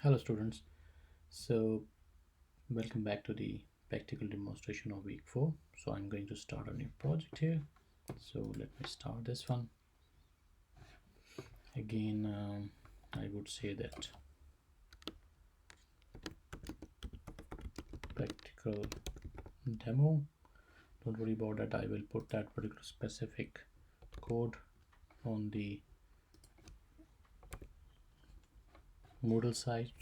Hello students, so welcome back to the practical demonstration of week 4. So I'm going to start a new project here. So let me start this one. Again, I would say that practical demo. Don't worry about that, I will put that particular specific code on the Moodle site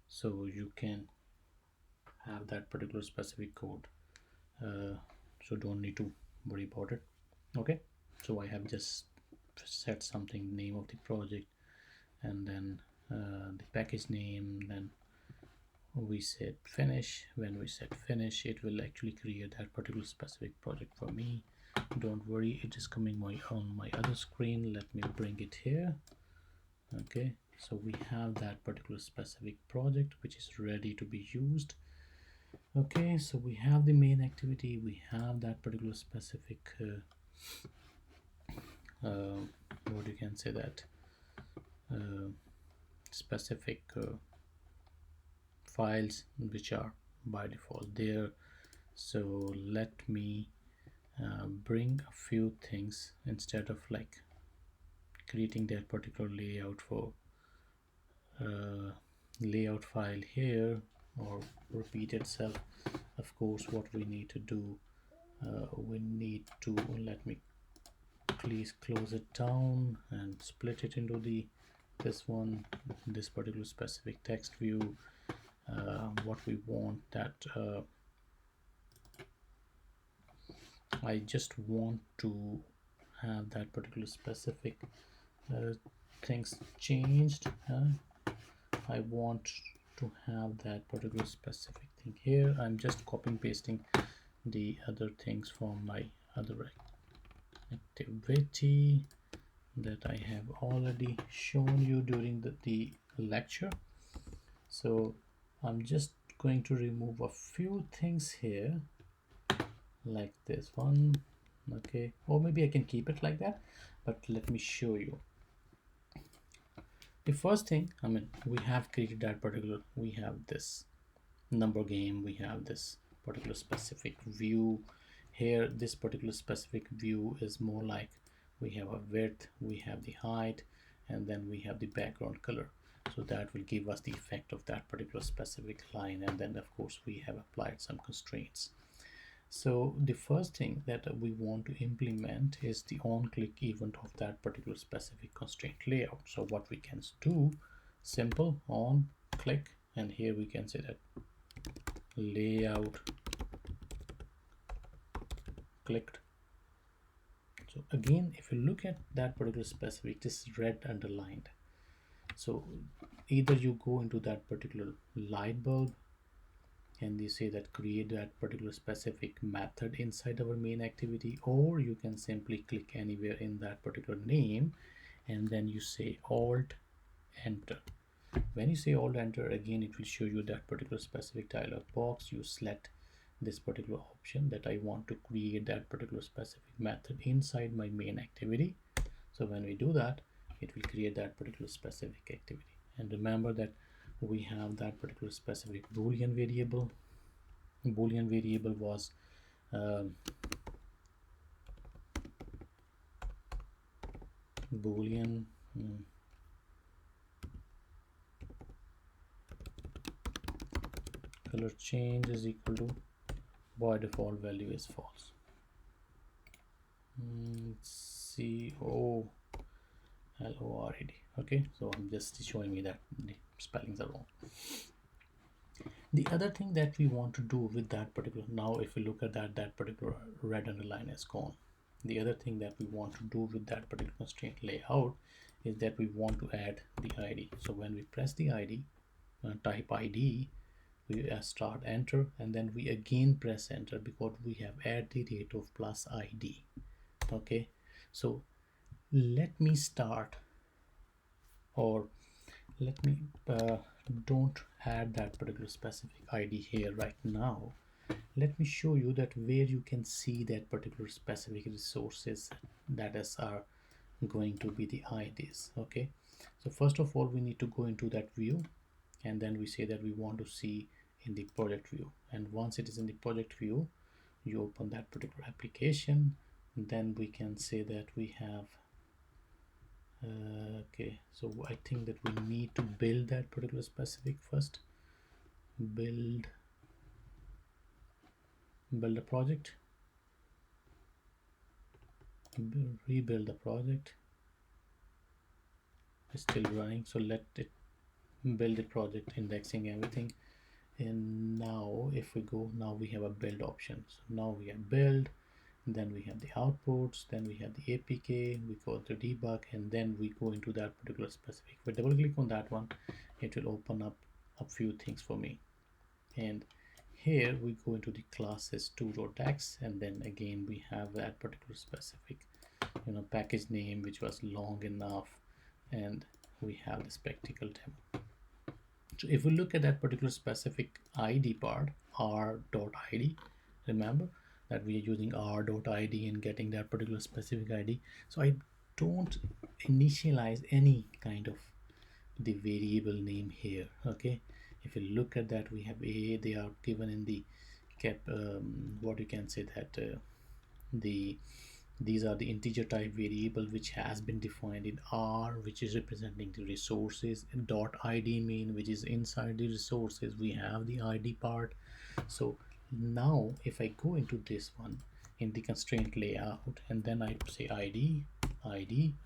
so you can have that particular specific code. So don't need to worry about it. Okay, so I have just set something name of the project and then the package name, then we set finish. When we set finish, it will actually create that particular specific project for me. Don't worry, it is coming on my other screen. Let me bring it here. Okay, so we have that particular specific project which is ready to be used. Okay, so we have the main activity, we have that particular specific what you can say that specific files which are by default there. So let me bring a few things instead of like creating that particular layout for layout file here or repeat itself. Of course, what we need to do, we need to, let me please close it down and split it into the this one, this particular specific text view. What we want that I just want to have that particular specific things changed. I want to have that particular specific thing here. I'm just copying pasting the other things from my other activity that I have already shown you during the lecture. So I'm just going to remove a few things here like this one. Okay, or maybe I can keep it like that, but let me show you. The first thing, I mean, we have created that particular, we have this number game, we have this particular specific view here. This particular specific view is more like we have a width, we have the height, and then we have the background color. So that will give us the effect of that particular specific line, and then of course we have applied some constraints. So the first thing that we want to implement is the on-click event of that particular specific constraint layout. So what we can do, simple on click, and here we can say that layout clicked. So again, if you look at that particular specific, this is red underlined. So either you go into that particular light bulb and you say that create that particular specific method inside our main activity, or you can simply click anywhere in that particular name and then you say alt enter. When you say alt enter, again it will show you that particular specific dialog box. You select this particular option that I want to create that particular specific method inside my main activity. So when we do that, it will create that particular specific activity. And remember that we have that particular specific boolean variable. Boolean variable was boolean color change is equal to by default value is false. COLORED. Okay, so I'm just showing me that the spellings are wrong. The other thing that we want to do with that particular, now if we look at that particular red underline is gone. The other thing that we want to do with that particular constraint layout is that we want to add the ID. So when we press the ID, type ID, we start enter, and then we again press enter because we have add the rate of plus ID. Okay, so let me start, or let me don't add that particular specific ID here right now. Let me show you that where you can see that particular specific resources that are going to be the IDs. Okay, so first of all we need to go into that view and then we say that we want to see in the project view. And once it is in the project view, you open that particular application, then we can say that we have okay, so I think that we need to build that particular specific first. Build a project, rebuild the project. It's still running, so let it build the project, indexing everything. And now if we go, now we have a build option. So now we have build, then we have the outputs, then we have the APK, we go to debug, and then we go into that particular specific. If we double click on that one, it will open up a few things for me. And here we go into the classes 2.x, and then again we have that particular specific, package name, which was long enough, and we have the spectacle demo. So if we look at that particular specific ID part, r.id, remember that we are using r.id and getting that particular specific ID. So I don't initialize any kind of the variable name here. Okay, if you look at that, we have a, they are given in the cap, what you can say that these are the integer type variable which has been defined in R, which is representing the resources, and dot id mean, which is inside the resources. We have the id part. So now if I go into this one in the constraint layout, and then I say id,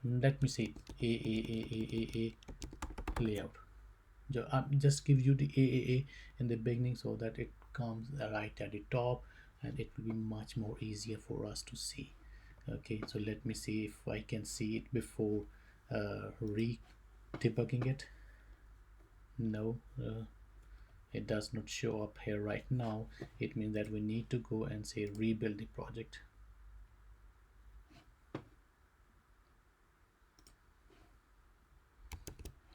let me say a layout. Just give you the AAA in the beginning so that it comes right at the top, and it will be much more easier for us to see. Okay, so let me see if I can see it before re-debugging it. No, it does not show up here right now. It means that we need to go and say rebuild the project.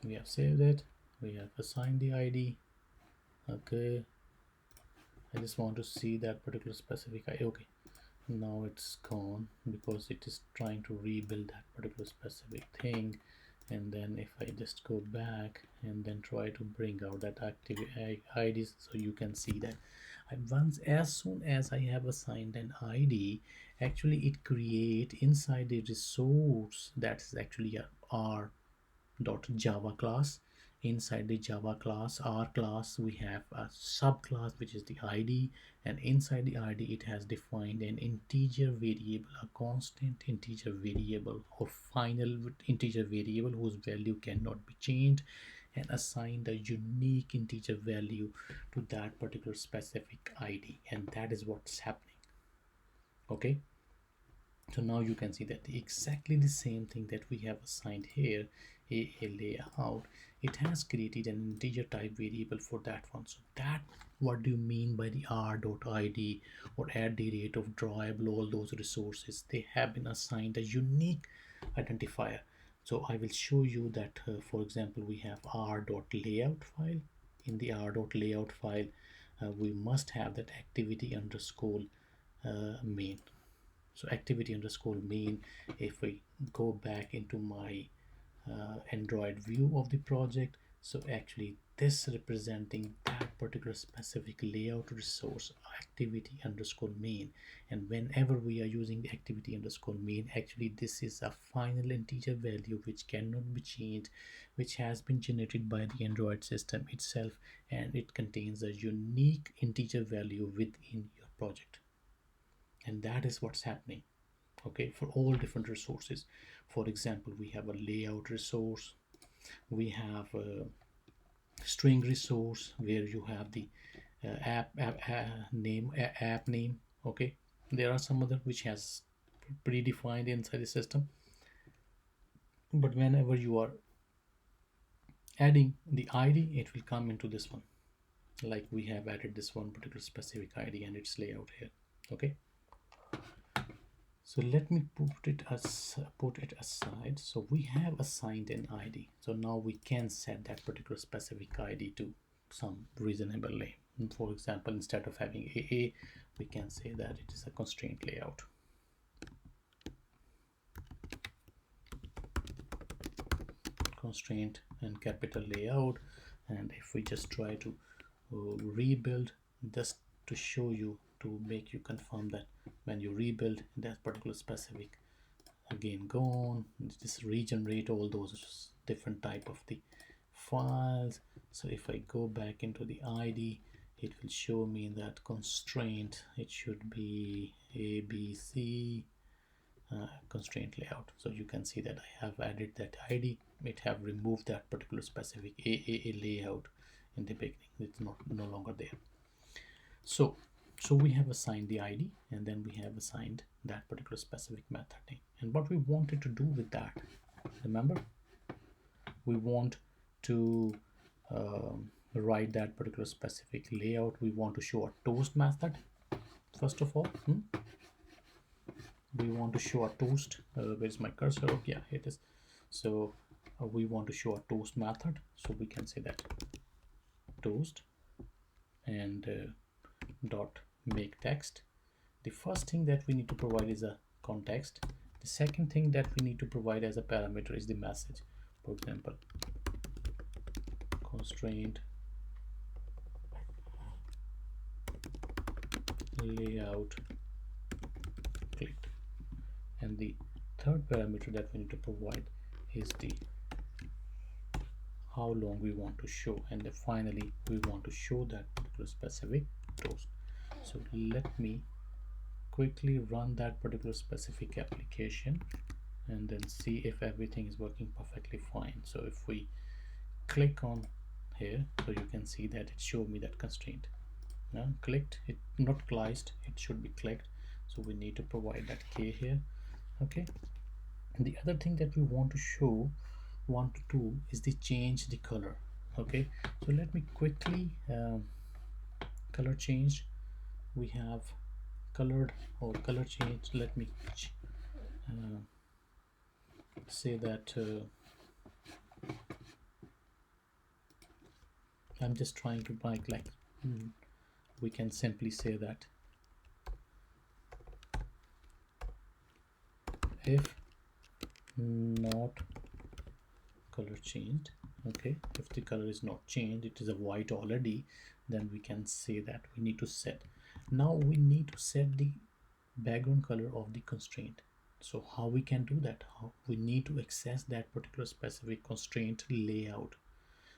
We have saved it, we have assigned the ID. Okay, I just want to see that particular specific ID. Okay, now it's gone because it is trying to rebuild that particular specific thing. And then if I just go back and then try to bring out that active IDs, so you can see that as soon as I have assigned an ID, actually it create inside the resource that is actually a r.java class. Inside the Java class, R class, we have a subclass which is the ID, and inside the ID it has defined an integer variable, a constant integer variable or final integer variable whose value cannot be changed, and assigned a unique integer value to that particular specific ID, and that is what's happening. Okay, so now you can see that exactly the same thing that we have assigned here, a layout, it has created an integer type variable for that one. So that, what do you mean by the r.id or at the rate of drawable, all those resources, they have been assigned a unique identifier. So I will show you that for example, we have r.layout file. In the r.layout file, we must have that activity underscore main. So activity underscore main, if we go back into my Android view of the project, so actually this representing that particular specific layout resource, activity underscore main. And whenever we are using the activity underscore main, actually this is a final integer value which cannot be changed, which has been generated by the Android system itself, and it contains a unique integer value within your project. And that is what's happening, okay, for all different resources. For example, we have a layout resource, we have a string resource where you have the app name. Okay, there are some other which has predefined inside the system, but whenever you are adding the ID, it will come into this one. Like we have added this one particular specific ID and its layout here. Okay, so let me put it aside. So we have assigned an ID, so now we can set that particular specific ID to some reasonable name. For example, instead of having AA, we can say that it is a constraint layout. Constraint and capital layout, And if we just try to rebuild, just to show you, to make you confirm that when you rebuild that particular specific, again go on, just regenerate all those different type of the files. So if I go back into the ID, it will show me that constraint, it should be ABC constraint layout. So you can see that I have added that ID, it have removed that particular specific AAA layout in the beginning, it's not no longer there. So we have assigned the ID, and then we have assigned that particular specific method name. And what we wanted to do with that, remember, we want to write that particular specific layout. We want to show a toast method first of all. We want to show a toast. Where's my cursor? Oh, yeah, it is. So we want to show a toast method, so we can say that toast and dot make text. The first thing that we need to provide is a context. The second thing that we need to provide as a parameter is the message. For example, constraint layout clicked. And the third parameter that we need to provide is the how long we want to show, and then finally we want to show that particular specific toast. So let me quickly run that particular specific application and then see if everything is working perfectly fine. So if we click on here, so you can see that it showed me that constraint. Now clicked, it not cliced, it should be clicked. So we need to provide that K here. Okay. And the other thing that we want to do is the change the color. Okay, so let me quickly color change. We have colored or color change. Let me say that I'm just trying to like we can simply say that if not color changed. Okay, if the color is not changed, it is a white already, then we can say that we need to set. Now we need to set the background color of the constraint. So how we can do that? How we need to access that particular specific constraint layout.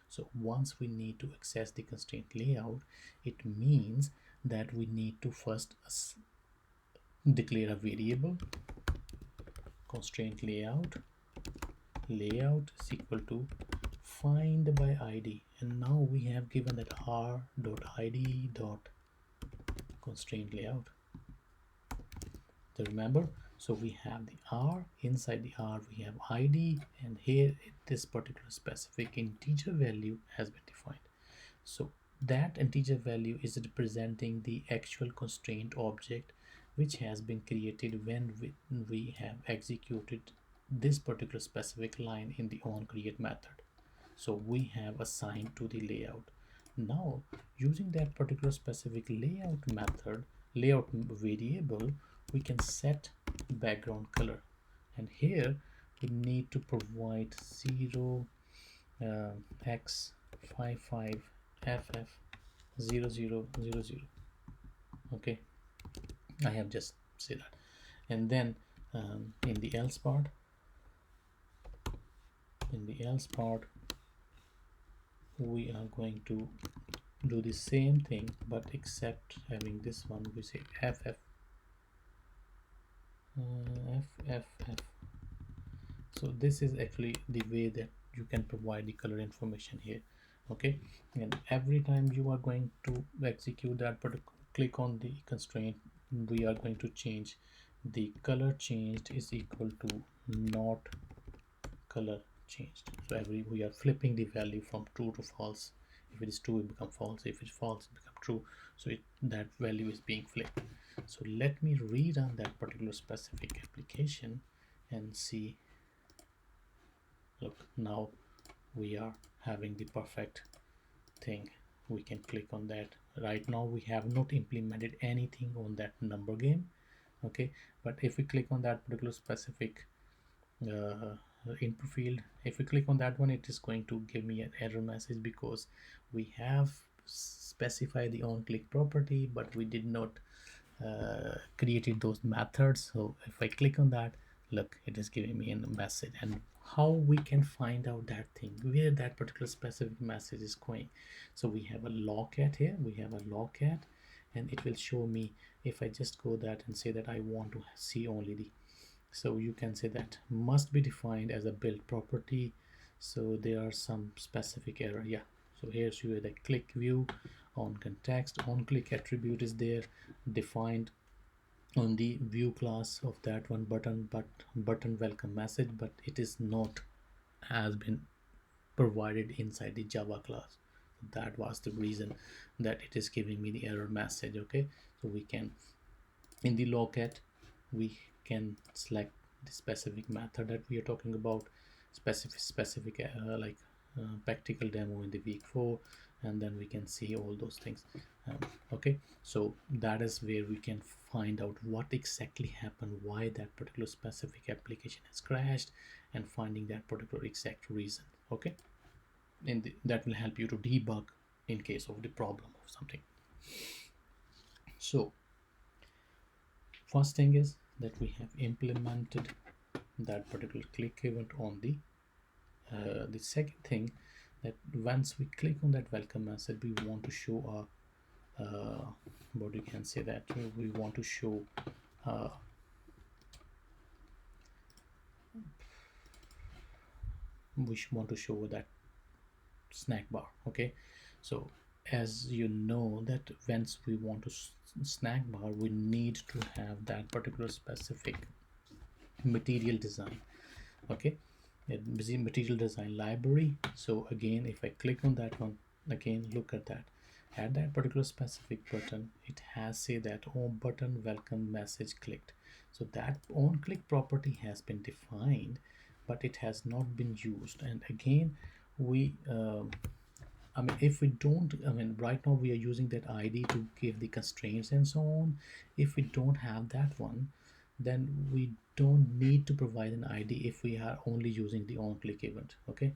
So once we need to access the constraint layout, it means that we need to first declare a variable constraint layout is equal to find by id, and now we have given that r.id dot constraint layout. So remember, so we have the r, inside the r we have id, and here this particular specific integer value has been defined. So that integer value is representing the actual constraint object which has been created when we have executed this particular specific line in the onCreate method. So we have assigned to the layout. Now using that particular specific layout method, layout variable, we can set background color, and here we need to provide 0 x55 ff0000. Okay, I have just said that. And then in the else part we are going to do the same thing, but except having this one, we say ff fff. So this is actually the way that you can provide the color information here. Okay, and every time you are going to execute that particular, click on the constraint, we are going to change the color changed is equal to not color changed. So we are flipping the value from true to false. If it is true, it become false. If it's false, it become true. So that value is being flipped. So let me rerun that particular specific application and see. Look, now we are having the perfect thing. We can click on that. Right now we have not implemented anything on that number game. Okay, but if we click on that particular specific input field. If we click on that one, it is going to give me an error message because we have specified the on click property, but we did not created those methods. So if I click on that, look, it is giving me a message. And how we can find out that thing, where that particular specific message is going? So we have a logcat here, we have a logcat, and it will show me. If I just go that and say that I want to see only the, so you can say that must be defined as a build property. So there are some specific error. Yeah, so here's you the click view on context, on click attribute is there defined on the view class of that one button, but button welcome message, but it is not has been provided inside the Java class. That was the reason that it is giving me the error message. Okay, so we can, in the logcat, we can select the specific method that we are talking about, specific like practical demo in the week 4, and then we can see all those things. Okay, so that is where we can find out what exactly happened, why that particular specific application has crashed, and finding that particular exact reason. Okay, and that will help you to debug in case of the problem of something. So first thing is that we have implemented that particular click event on the second thing, that once we click on that welcome message, we want to show a what you can say that we want to show that snack bar. Okay, so as you know that once we want to snack bar, we need to have that particular specific material design. Okay, material design library. So again, if I click on that one, again look at that, at that particular specific button, it has say that home button welcome message clicked. So that on click property has been defined, but it has not been used. And again, we I mean, if we don't, I mean, right now we are using that ID to give the constraints and so on. If we don't have that one, then we don't need to provide an ID if we are only using the on click event. Okay,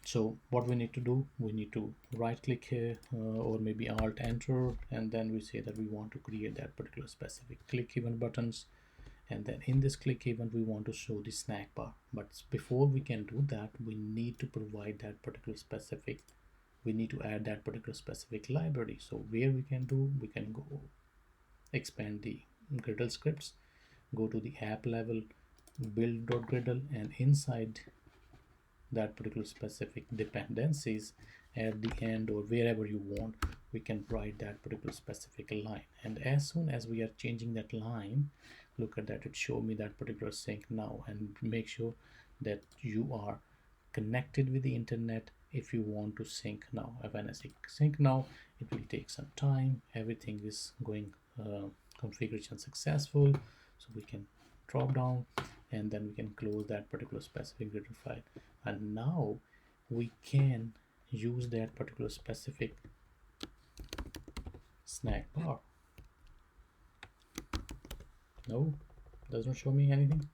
so what we need to do, we need to right click here or maybe alt enter, and then we say that we want to create that particular specific click event buttons. And then in this click event, we want to show the snack bar. But before we can do that, we need to provide that particular specific, we need to add that particular specific library. So where we can do, we can go expand the Gradle scripts, go to the app level, build.gradle, and inside that particular specific dependencies at the end or wherever you want, we can write that particular specific line. And as soon as we are changing that line, look at that, it show me that particular sync now. And make sure that you are connected with the internet if you want to sync now. When I say sync now, it will take some time. Everything is going configuration successful, so we can drop down and then we can close that particular specific Gradle file. And now we can use that particular specific snack bar. No, does not show me anything.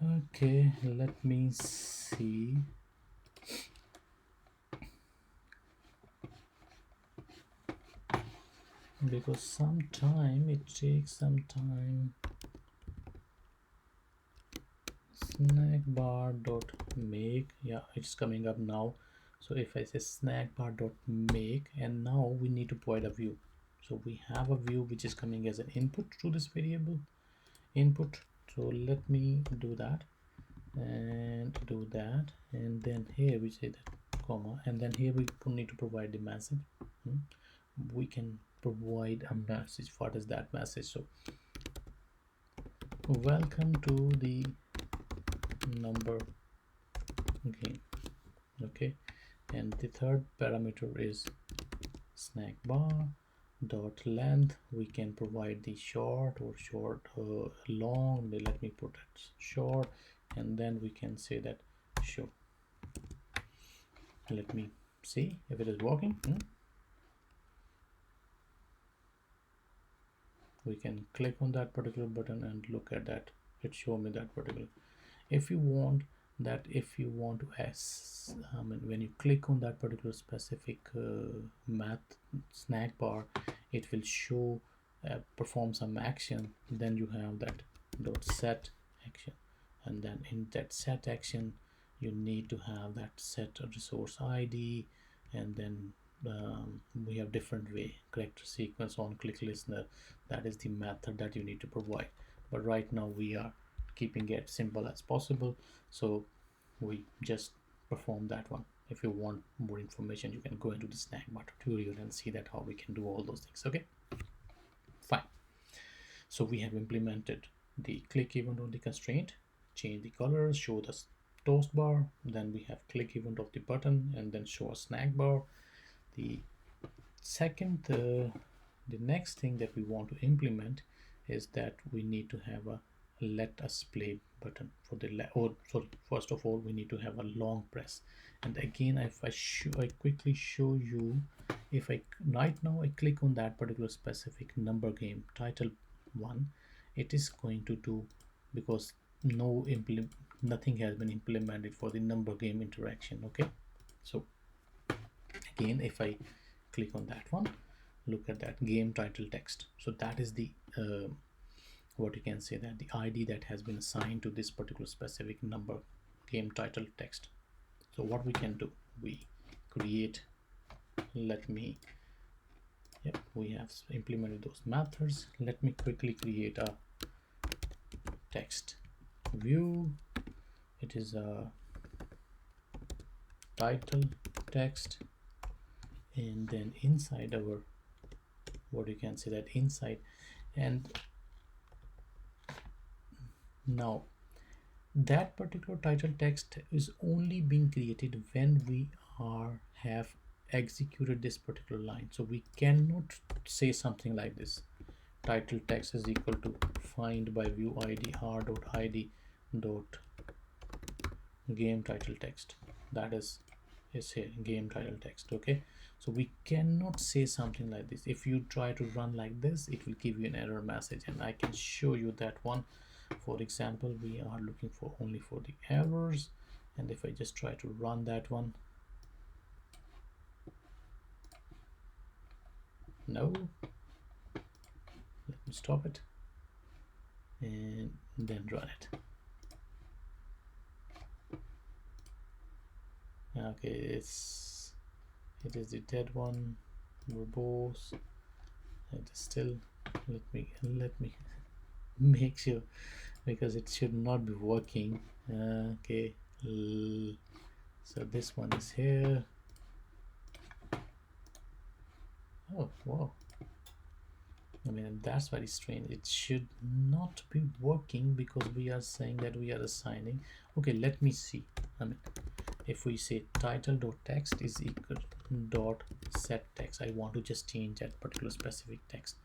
Okay, let me see. Because sometime it takes some time. Snack bar dot make, yeah, it's coming up now. So if I say snack bar dot make, and now we need to provide a view. So we have a view which is coming as an input to this variable input. So let me do that and do that, and then here we say that comma, and then here we need to provide the message. We can provide a message. What is that message? So welcome to the number game. Okay, and the third parameter is snack bar dot length. We can provide the short or long. Let me put it short, and then we can say that show. Let me see if it is working. we can click on that particular button and look at that. It show me that particular. If you want that, if you want to when you click on that particular specific math snack bar, it will show perform some action. Then you have that dot set action, and then in that set action you need to have that set resource ID, and then we have different way character sequence on click listener. That is the method that you need to provide, but right now we are keeping it simple as possible, so we just perform that one. If you want more information, you can go into the snack bar tutorial and see that how we can do all those things. Okay, fine. So we have implemented the click event on the constraint, change the colors, show the toast bar, then we have click event of the button, and then show a snack bar. The second the next thing that we want to implement is that we need to have a let us play button for the so first of all we need to have a long press. And again, if I quickly show you, if I right now I click on that particular specific number game title one, it is going to do, because nothing has been implemented for the number game interaction. Okay, so again, if I click on that one, look at that game title text. So that is the what you can say, that the ID that has been assigned to this particular specific number game title text. So what we can do, we create, we have implemented those methods. Let me quickly create a text view. It is a title text, and then inside our, what you can say, that inside, and now that particular title text is only being created when we have executed this particular line. So we cannot say something like this: title text is equal to find by view id r.id dot game title text. That is here game title text. Okay, so we cannot say something like this. If you try to run like this, it will give you an error message, and I can show you that one. For example, we are looking for only for the errors, and if I just try to run that one, no, let me stop it and then run it. Okay, it is the dead one, verbose. It is still, let me make sure, because it should not be working. Okay, so this one is here. Oh wow, I mean, that's very strange. It should not be working because we are saying that we are assigning. Okay, let me see. I mean, if we say title.text is equal dot set text, I want to just change that particular specific text,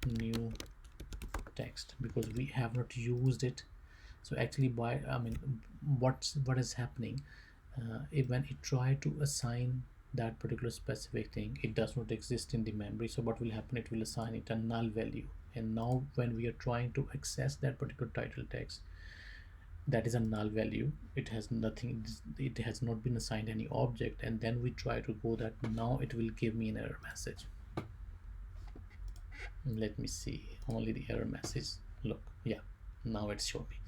new text, because we have not used it. So actually, what is happening, when it try to assign that particular specific thing, it does not exist in the memory. So what will happen, it will assign it a null value, and now when we are trying to access that particular title text, that is a null value. It has nothing, it has not been assigned any object, and then we try to go that, now it will give me an error message. Let me see, only the error message. Look, yeah, now it's showing me,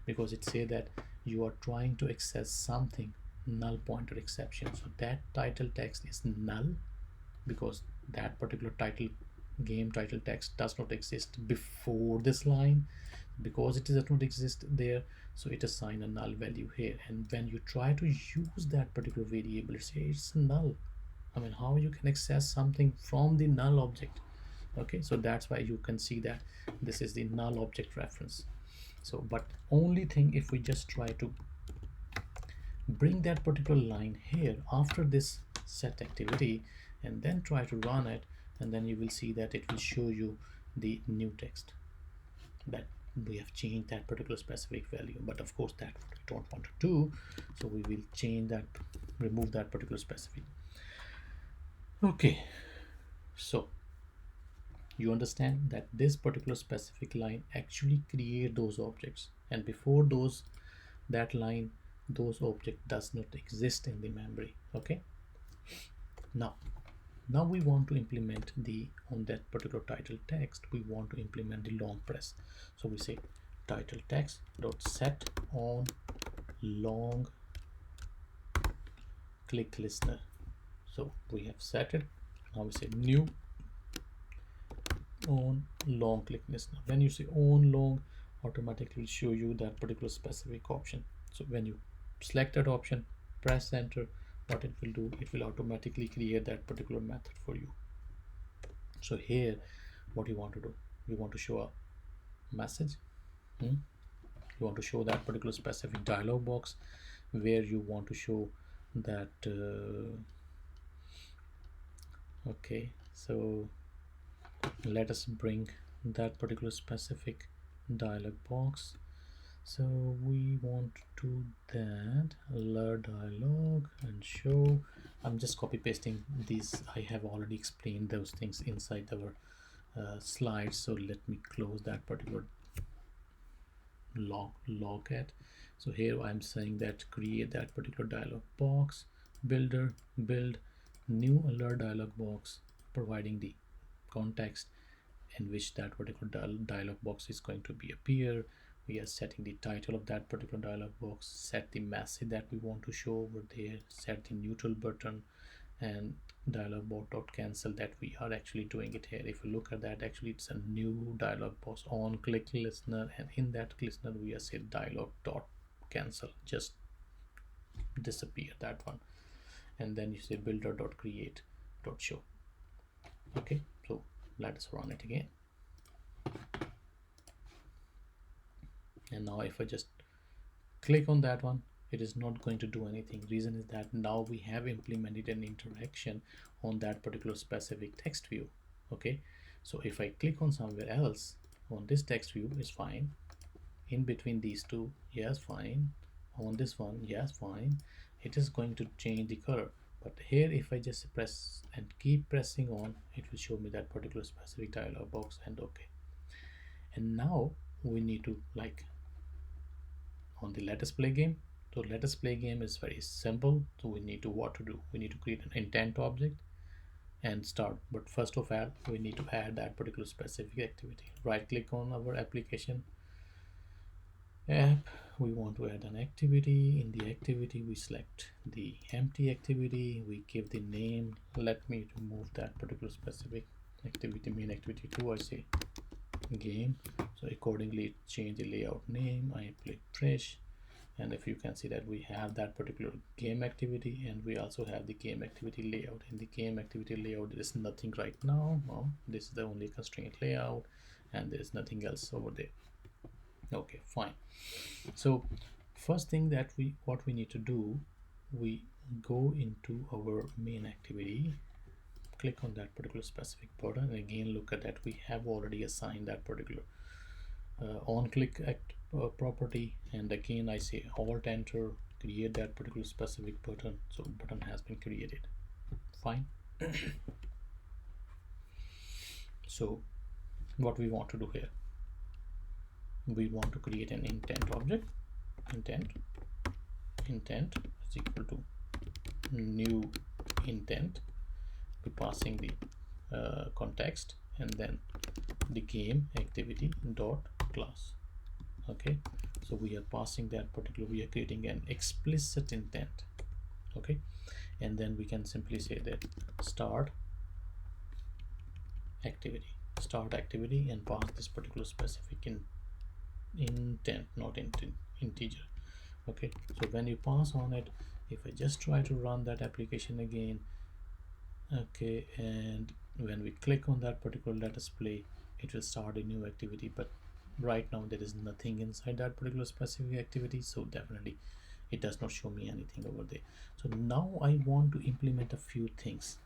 because it say that you are trying to access something, null pointer exception. So that title text is null, because that particular game title text does not exist before this line. Because it does not exist there, so it assign a null value here, and when you try to use that particular variable, it says it's null. I mean, how you can access something from the null object? Okay, so that's why you can see that this is the null object reference. So, but only thing, if we just try to bring that particular line here after this set activity and then try to run it, and then you will see that it will show you the new text, that we have changed that particular specific value. But of course, that we don't want to do, so we will change that, remove that particular specific. Okay, so You understand that this particular specific line actually create those objects, and before those that line, those object does not exist in the memory. Okay, now we want to implement the on that particular title text, we want to implement the long press. So we say title text dot set on long click listener. So we have set it. Now we say new on long click listener. When you say on long, automatically show you that particular specific option. So when you select that option, press enter, what it will do, it will automatically create that particular method for you. So here what you want to do, you want to show a message, you want to show that particular specific dialog box where you want to show that okay, so let us bring that particular specific dialog box. So we want to do that alert dialog and show. I'm just copy pasting these. I have already explained those things inside our slides, so let me close that particular logcat. So here I'm saying that create that particular dialog box, builder, build new alert dialog box, providing the context in which that particular dialog box is going to be appear. We are setting the title of that particular dialog box, set the message that we want to show over there, set the neutral button, and dialog box dot cancel that we are actually doing it here. If you look at that, actually it's a new dialog box on click listener, and in that listener we are saying dialog dot cancel, just disappear that one, and then you say builder dot create dot show. Okay, so let us run it again. And now if I just click on that one, it is not going to do anything. Reason is that now we have implemented an interaction on that particular specific text view. Okay, so if I click on somewhere else on this text view is fine, in between these two, yes, fine, on this one, yes, fine, it is going to change the color. But here if I just press and keep pressing on, it will show me that particular specific dialog box and okay. And now we need to like on the let us play game. So let us play game is very simple. So we need to what to do, we need to create an intent object and start. But first of all, we need to add that particular specific activity. Right click on our application app, we want to add an activity. In the activity we select the empty activity, we give the name. Let me remove that particular specific activity, main activity 2, I say game. So accordingly change the layout name, I apply fresh, and if you can see that we have that particular game activity, and we also have the game activity layout. In the game activity layout there is nothing right now. This is the only constraint layout and there is nothing else over there. Okay, fine. So first thing that what we need to do, we go into our main activity, click on that particular specific button, and again look at that we have already assigned that particular on click property, and again I say alt enter, create that particular specific button. So button has been created, fine. So what we want to do here, we want to create an intent object. Intent is equal to new intent, we passing the context and then the game activity dot class. Okay, so we are passing that particular, we are creating an explicit intent. Okay, and then we can simply say that start activity and pass this particular specific intent, not integer. Okay, so when you pass on it, if I just try to run that application again, okay, and when we click on that particular let us play, it will start a new activity, but right now there is nothing inside that particular specific activity, so definitely it does not show me anything over there. So now I want to implement a few things.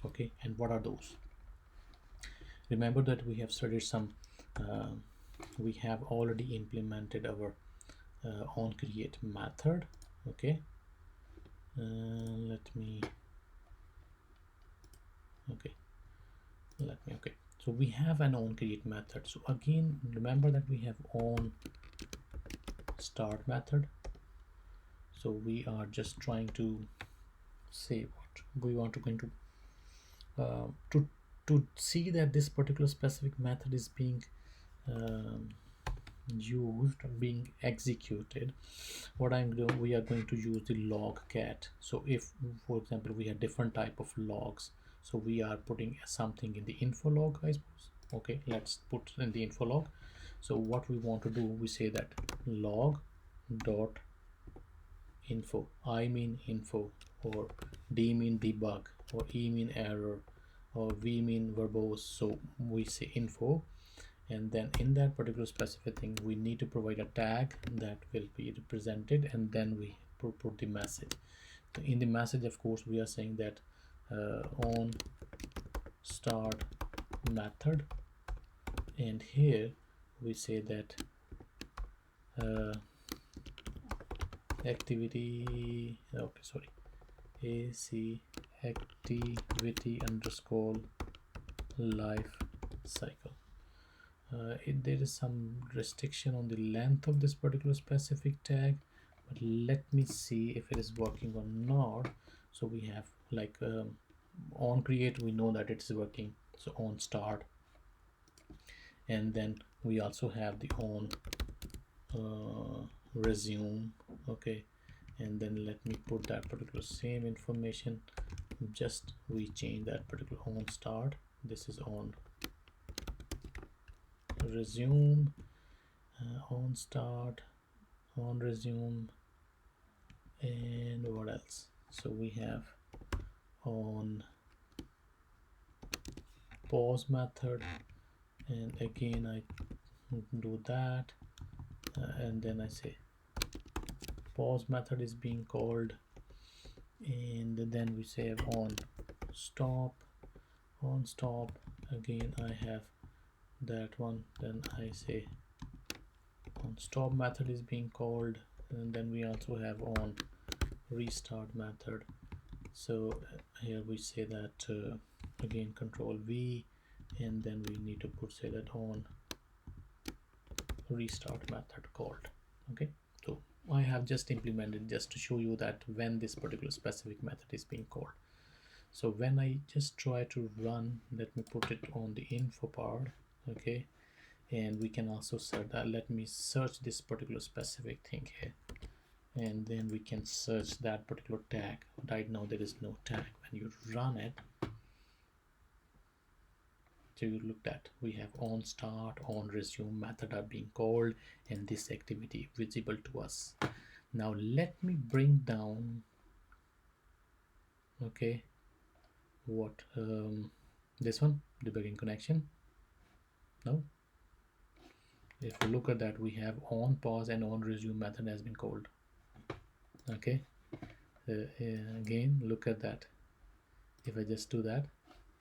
Okay, and what are those? Remember that we have studied some we have already implemented our on create method. Okay, let me okay, So we have an on create method. So again, remember that we have on start method. So we are just trying to say what we want to going uh, to to see that this particular specific method is being um, used or being executed. What I'm doing, we are going to use the log cat. So if for example we have different type of logs, so we are putting something in the info log, I suppose. Okay, let's put in the info log. So what we want to do, we say that log dot info, I mean info, or D mean debug, or E mean error, or V mean verbose. So we say info, and then in that particular specific thing we need to provide a tag that will be represented, and then we put the message. So in the message, of course, we are saying that on start method, and here we say that uh, activity, okay, sorry, AC activity underscore life cycle. There is some restriction on the length of this particular specific tag, but let me see if it is working or not. So we have like on create, we know that it's working, so on start, and then we also have the on resume. Okay, and then let me put that particular same information, just we change that particular on start, this is on resume, on start, on resume, and what else. So we have on pause method, and again I do that, and then I say pause method is being called, and then we say on stop, on stop, again I have that one, then I say on stop method is being called, and then we also have on restart method. So here we say that again control V, and then we need to put say that on restart method called. Okay, so I have just implemented just to show you that when this particular specific method is being called. So when I just try to run, let me put it on the info part. Okay, and we can also search that. Let me search this particular specific thing here, and then we can search that particular tag. Right now there is no tag. When you run it, so you looked at, we have on start, on resume method are being called, and this activity visible to us. Now let me bring down, okay, what this one, debugging connection. No, if you look at that, we have on pause and on resume method has been called. Okay, again look at that. If I just do that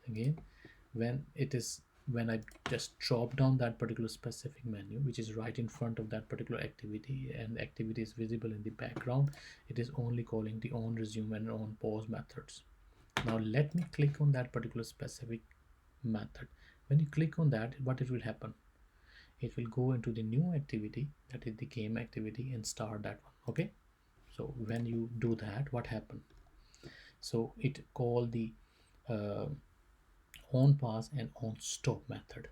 again, when it is, when I just drop down that particular specific menu, which is right in front of that particular activity, and activity is visible in the background, it is only calling the on resume and on pause methods. Now let me click on that particular specific method. When you click on that, what it will happen, it will go into the new activity, that is the game activity, and start that one. Okay, so when you do that, what happened, so it call the uh, on pause and on stop method.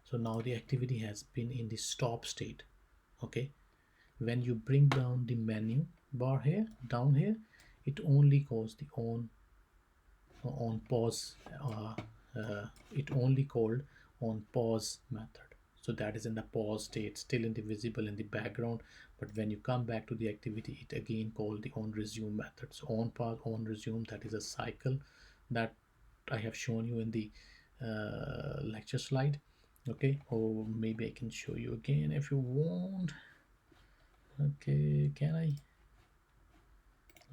So now the activity has been in the stop state. Okay, when you bring down the menu bar here, down here, it only calls the on pause, it only called on pause method. So that is in the pause state, still in the visible in the background, but when you come back to the activity, it again called the on resume method. So on pause, on resume, that is a cycle that I have shown you in the lecture slide. Okay, or maybe I can show you again if you want. Okay, can I?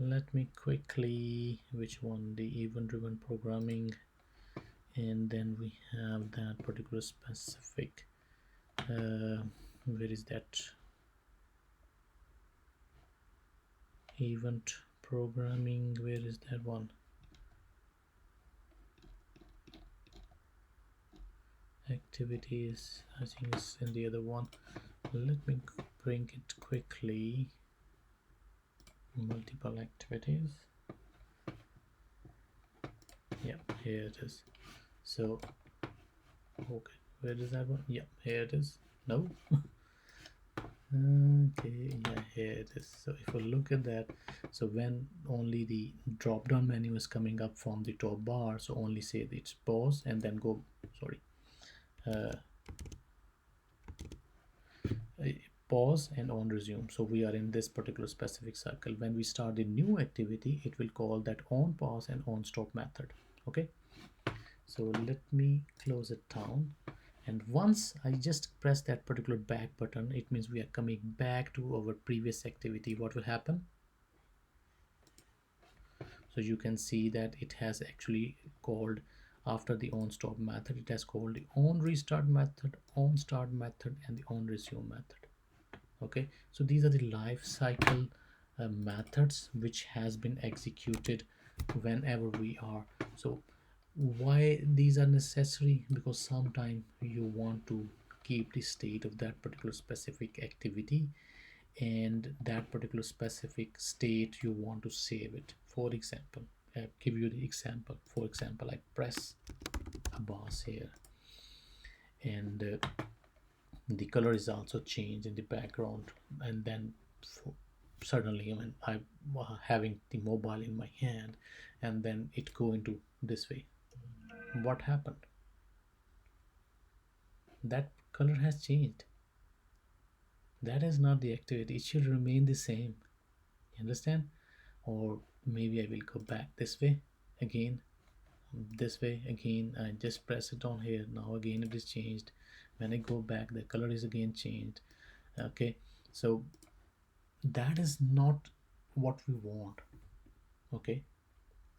Let me quickly, which one, the event driven programming, and then we have that particular specific where is that event programming, where is that one, activities, I think it's in the other one. Let me bring it quickly. Multiple activities. Yeah, here it is. So okay, where is that one? Yeah, here it is. No. Okay, yeah, here it is. So if we look at that, so when only the drop down menu is coming up from the top bar, so only say it's pause and then go, sorry, uh, uh, pause and on resume. So we are in this particular specific circle. When we start the new activity, it will call that on pause and on stop method. Okay, so let me close it down. And once I just press that particular back button, it means we are coming back to our previous activity. What will happen? So you can see that it has actually called, after the on stop method, it has called the on restart method, on start method, and the on resume method. Okay, so these are the life cycle methods which has been executed whenever we are. So why these are necessary? Because sometime you want to keep the state of that particular specific activity, and that particular specific state you want to save it. For example, I give you the example. For example, I press a boss here, and the color is also changed in the background, and then suddenly when I having the mobile in my hand, and then it go into this way. What happened? That color has changed. That is not the activity. It should remain the same. You understand? Or maybe I will go back this way again, this way again. I just press it on here. Now again it is changed. When I go back, the color is again changed. Okay, so that is not what we want. Okay,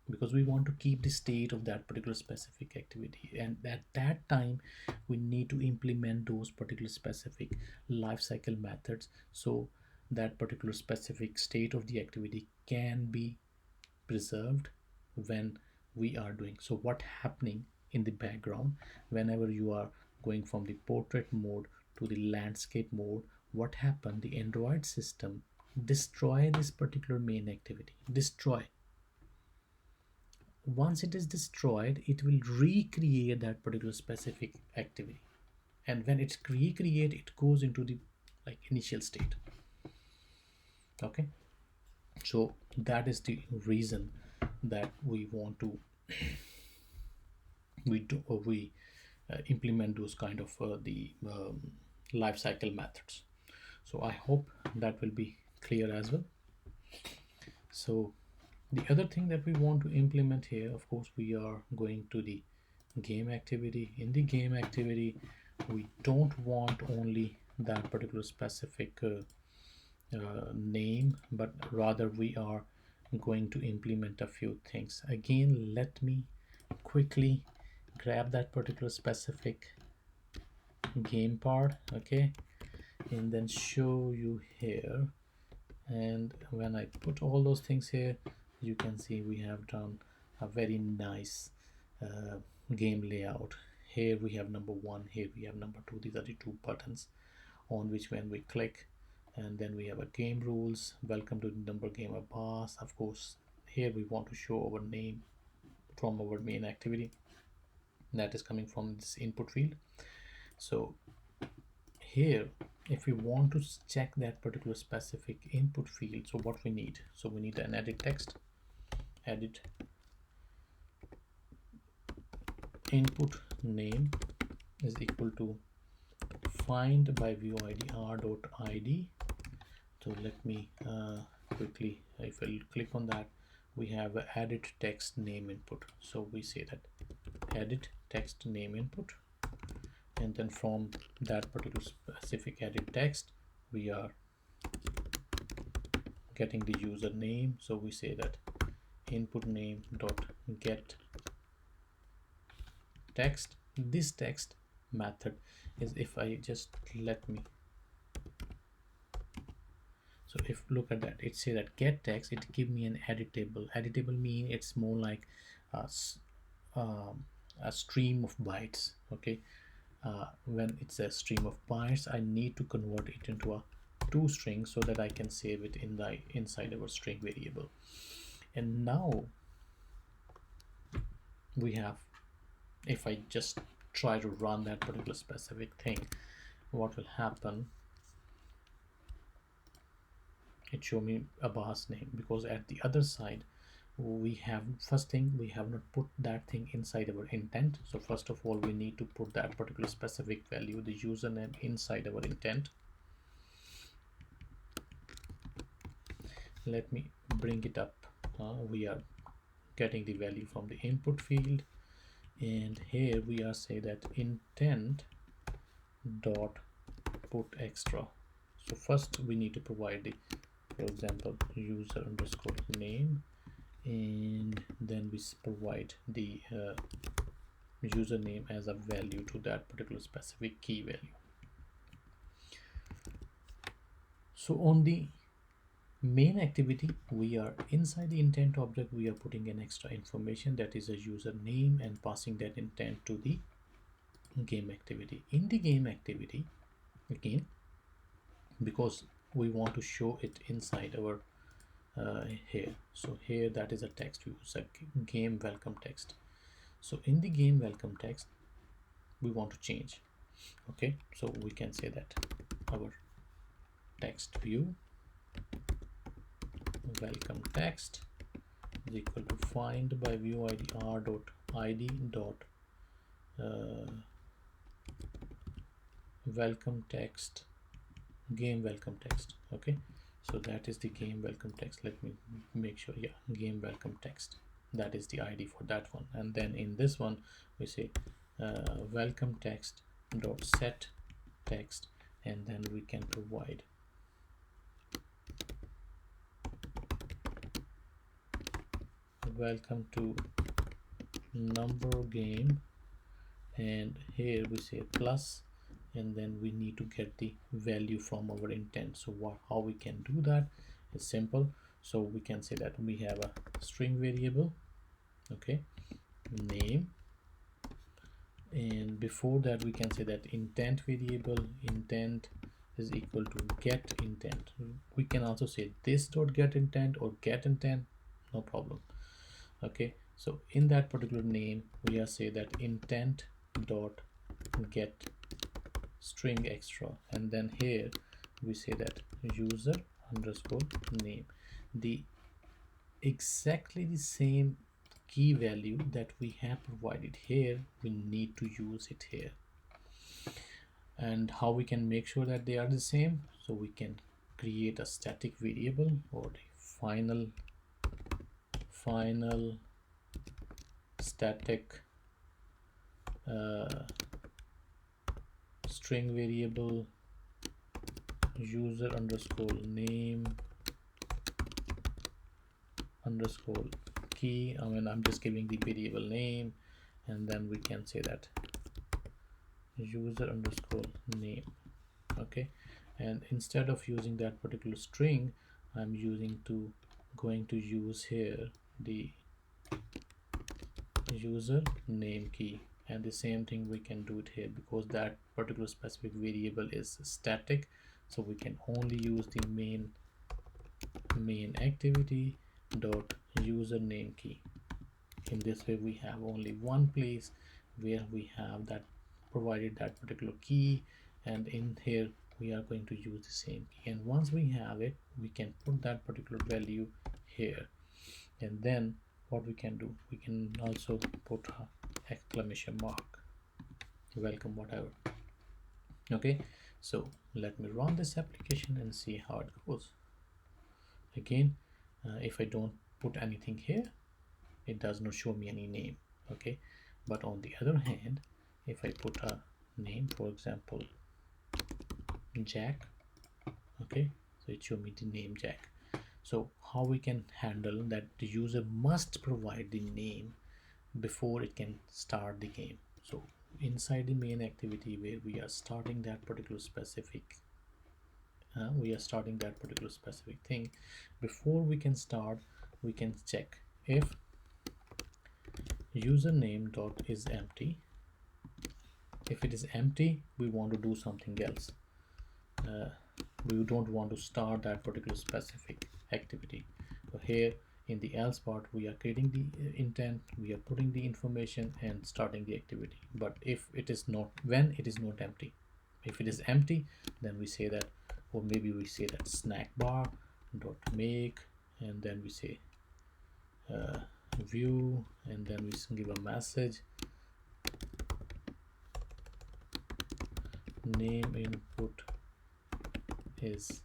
because we want to keep the state of that particular specific activity, and at that time we need to implement those particular specific life cycle methods, so that particular specific state of the activity can be preserved when we are doing. So what happening in the background whenever you are going from the portrait mode to the landscape mode, what happened? The Android system destroy this particular main activity. Destroy. Once it is destroyed, it will recreate that particular specific activity, and when it's recreate, it goes into the like initial state. Okay, so that is the reason that we want to we implement those kind of the life cycle methods. So I hope that will be clear as well. So the other thing that we want to implement here, of course, we are going to the game activity. In the game activity, we don't want only that particular specific name, but rather we are going to implement a few things. Again, let me quickly grab that particular specific game part, okay, and then show you here. And when I put all those things here, you can see we have done a very nice uh, game layout. Here we have number one, here we have number two. These are the two buttons on which when we click, and then we have a game rules, welcome to the number gamer boss. Of course, here we want to show our name from our main activity that is coming from this input field. So here, if we want to check that particular specific input field, so what we need, so we need an edit text. Edit input name is equal to find by view id r dot id. So let me quickly, if I click on that, we have a edit text name input. So we say that edit text name input, and then from that particular specific edit text we are getting the username. So we say that input name dot get text. This text method is, if I just let me, so if look at that, it say that get text, it give me an editable. Editable mean it's more like a, a stream of bytes. Okay, when it's a stream of bytes, I need to convert it into a toString so that I can save it in the inside our string variable. And now we have, if I just try to run that particular specific thing, what will happen? It show me Abbas name, because at the other side we have, first thing, we have not put that thing inside our intent. So first of all, we need to put that particular specific value, the username, inside our intent. Let me bring it up. We are getting the value from the input field, and here we are say that intent dot put extra. So first we need to provide the, for example, user underscore name, and then we provide the username as a value to that particular specific key value. So on the main activity, we are inside the intent object, we are putting an extra information, that is a username, and passing that intent to the game activity. In the game activity, again, because we want to show it inside our here, so here that is a text, we use a game welcome text. So in the game welcome text we want to change. Okay, so we can say that our text view welcome text is equal to find by view id r dot id dot welcome text game welcome text. Okay, so that is the game welcome text. Let me make sure, yeah, game welcome text, that is the id for that one. And then in this one we say welcome text dot set text, and then we can provide welcome to number game, and here we say plus, and then we need to get the value from our intent. So how we can do that is simple. So we can say that we have a string variable, okay, name, and before that we can say that intent variable intent is equal to get intent. We can also say this dot get intent or get intent, no problem. Okay, so in that particular name we are say that intent dot get string extra, and then here we say that user underscore name, the exactly the same key value that we have provided here, we need to use it here. And how we can make sure that they are the same? So we can create a static variable, or the final static string variable user underscore name underscore key. I mean, I'm just giving the variable name, and then we can say that user underscore name. Okay, and instead of using that particular string, I'm going to use here the user name key, and the same thing we can do it here, because that particular specific variable is static, so we can only use the main activity dot username key. In this way we have only one place where we have that provided that particular key, and in here we are going to use the same key, and once we have it we can put that particular value here. And then what we can do, we can also put a exclamation mark, welcome whatever. Okay, so let me run this application and see how it goes. Again, if I don't put anything here, it does not show me any name. Okay, but on the other hand, if I put a name, for example Jack, okay, so it show me the name Jack. So how we can handle that, the user must provide the name before it can start the game. So inside the main activity where we are starting that particular specific thing, before we can start, we can check if username dot is empty, If it is empty, we want to do something else. We don't want to start that particular specific activity. So here in the else part, we are creating the intent, we are putting the information and starting the activity. But if it is not, when it is not empty, if it is empty, then we say that, or maybe we say that snack bar dot make, and then we say view, and then we give a message, name input is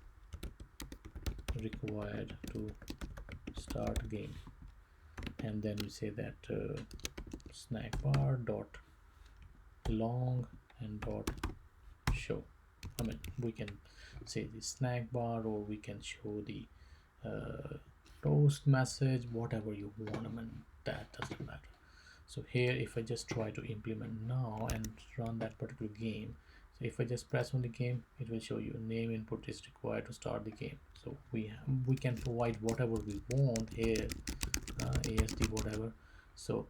required to start game, and then we say that snack bar dot long and dot show. I mean, we can say the snack bar, or we can show the toast message, whatever you want. I mean, that doesn't matter. So here, if I just try to implement now and run that particular game, so if I just press on the game, it will show you name input is required to start the game. So we can provide whatever we want here, ASD whatever. So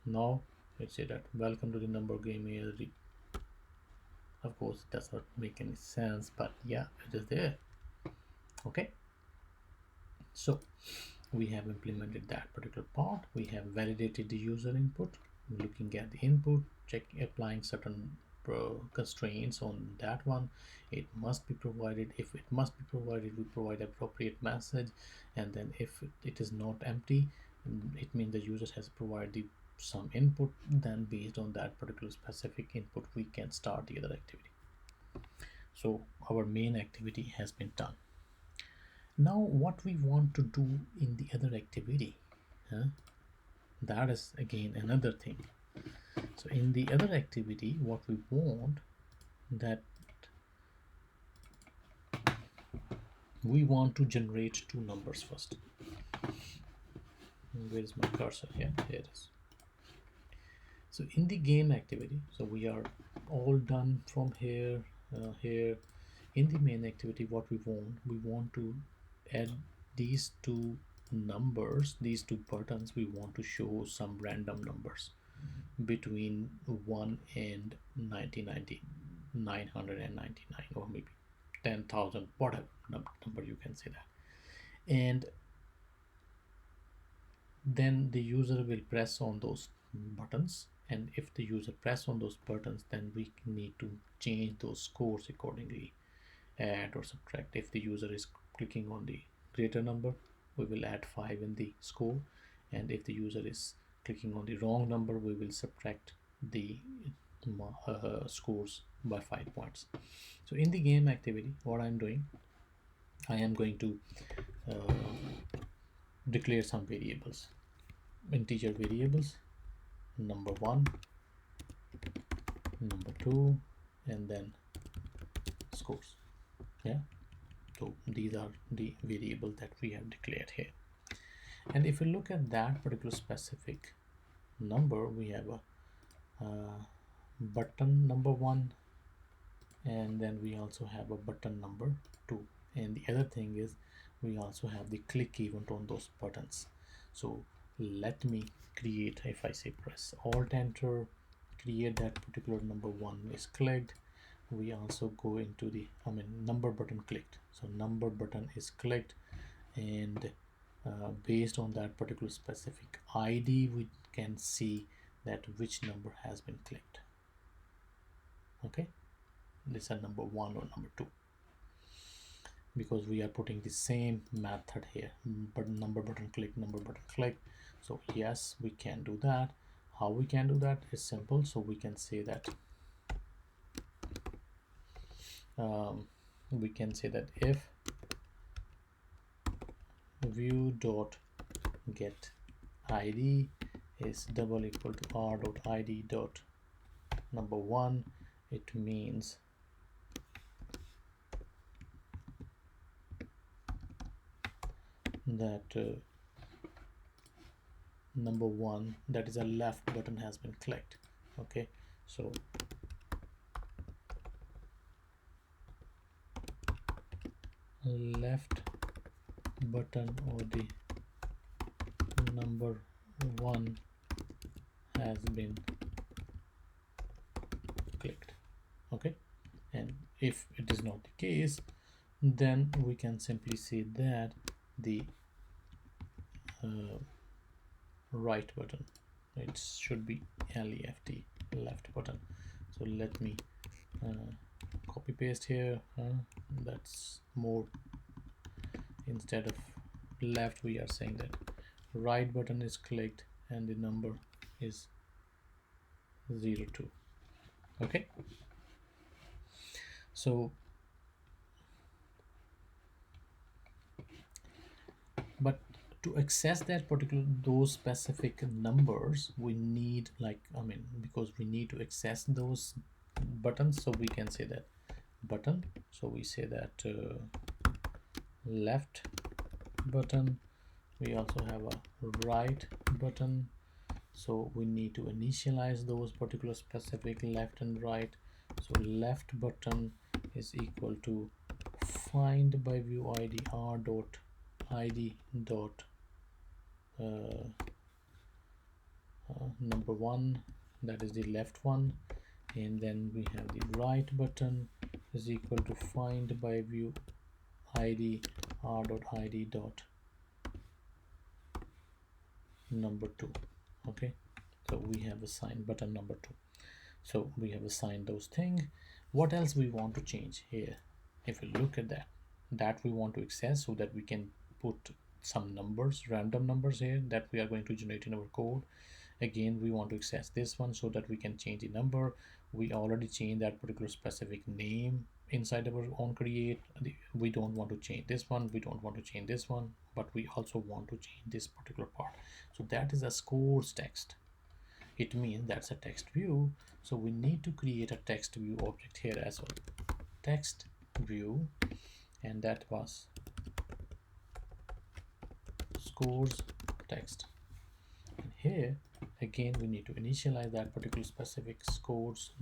now let's say that welcome to the number game ASD. Of course, it does not make any sense, but yeah, it is there. Okay, so we have implemented that particular part. We have validated the user input, looking at the input, applying certain constraints on that one. It must be provided. If it must be provided, we provide appropriate message, and then if it is not empty, it means the user has provided some input. Then based on that particular specific input, we can start the other activity. So our main activity has been done. Now what we want to do in the other activity, that is again another thing. So in the other activity, what we want, that we want to generate two numbers first. Where is my cursor? Yeah, here it is. So in the game activity, so we are all done from here. Here in the main activity, what we want to add these two numbers, these two buttons. We want to show some random numbers between 1 and 999, or maybe 10,000, whatever number you can say that. And then the user will press on those buttons, and if the user press on those buttons, then we need to change those scores accordingly, add or subtract. If the user is clicking on the greater number, we will add 5 in the score, and if the user is clicking on the wrong number, we will subtract the scores by 5 points. So in the game activity, what I'm doing, I am going to declare some variables, integer variables, number 1, number 2, and then scores. Yeah, so these are the variables that we have declared here. And if you look at that particular specific number, we have a button number 1, and then we also have a button number 2, and the other thing is we also have the click event on those buttons. So let me create, if I say press alt enter, create that particular number 1 is clicked. We also go into the number button clicked, so number button is clicked, and based on that particular specific ID, we can see that which number has been clicked. Okay, this is number 1 or number 2, because we are putting the same method here, but number button click, number button click. So yes, we can do that. How we can do that is simple. So we can say that if view dot get id is double equal to r dot id dot number 1, it means that number 1, that is a left button, has been clicked. Okay, so left button or the number 1 has been clicked. Okay, and if it is not the case, then we can simply say that the right button, it should be left, left button. So let me copy paste here. That's more, instead of left we are saying that right button is clicked and the number is 02. Okay, so but to access that particular those specific numbers, we need, like, I mean, because we need to access those buttons, so we can say that button. So we say that left button. We also have a right button, so we need to initialize those particular specific left and right. So left button is equal to find by view id r dot id dot number one, that is the left one, and then we have the right button is equal to find by view id r dot id dot number two. Okay, so we have assigned button number two, so we have assigned those things. What else we want to change here? If we look at that we want to access, so that we can put some numbers, random numbers here that we are going to generate in our code. Again, we want to access this one so that we can change the number. We already changed that particular specific name inside our own create. We don't want to change this one, we don't want to change this one, but we also want to change this particular part. So that is a scores text. It means that's a text view, so we need to create a text view object here as well. Text view, and that was scores text. And here again we need to initialize that particular specific scores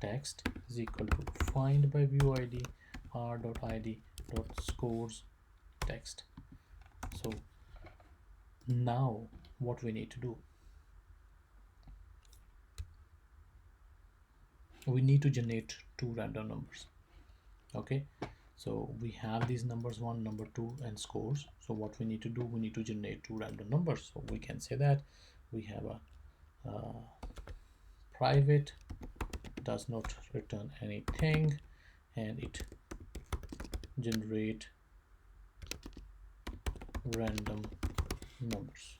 text is equal to find by view id r dot id dot scores text. So now what we need to do, we need to generate two random numbers. Okay, so we have these numbers, one, number two, and scores. So what we need to do, we need to generate two random numbers. So we can say that we have a private does not return anything, and it generate random numbers.